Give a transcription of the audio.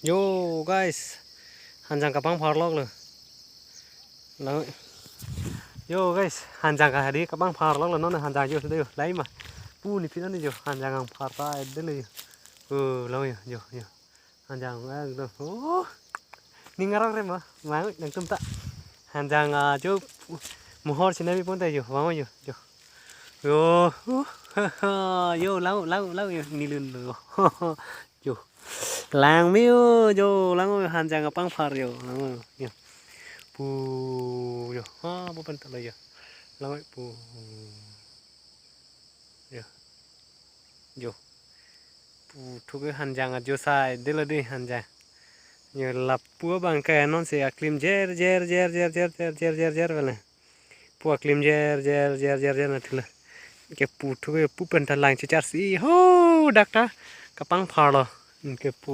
Yo guys, 한장 kapang parlok lo. Lang. Yo guys, 한장 ka hari kapang parlok lo nó 한장 yo sudah yo. Lai mà. Pu ni pina ni yo 한장 ang parta ed le yo. Lo yo yo. 한장 do. Oh. Ni ngarang re ma. Mang nang tum ta. 한장 jo muhor sinabi pun ta yo. Mang yo yo. Yo. Yo lau yo ni lun lo. Yo. Lang miu yo lang 한장 kapang par yo. Lang yo. Pu yo bu pentak lah yo lang pu yo pu thu cái 한장 jo sai de la de 한장 yo la pu bang ka non se aklim jer vela pu aklim jer na thila ke pu thu ke pu pentak lang che char si ho dakta kapang phar lo ke pu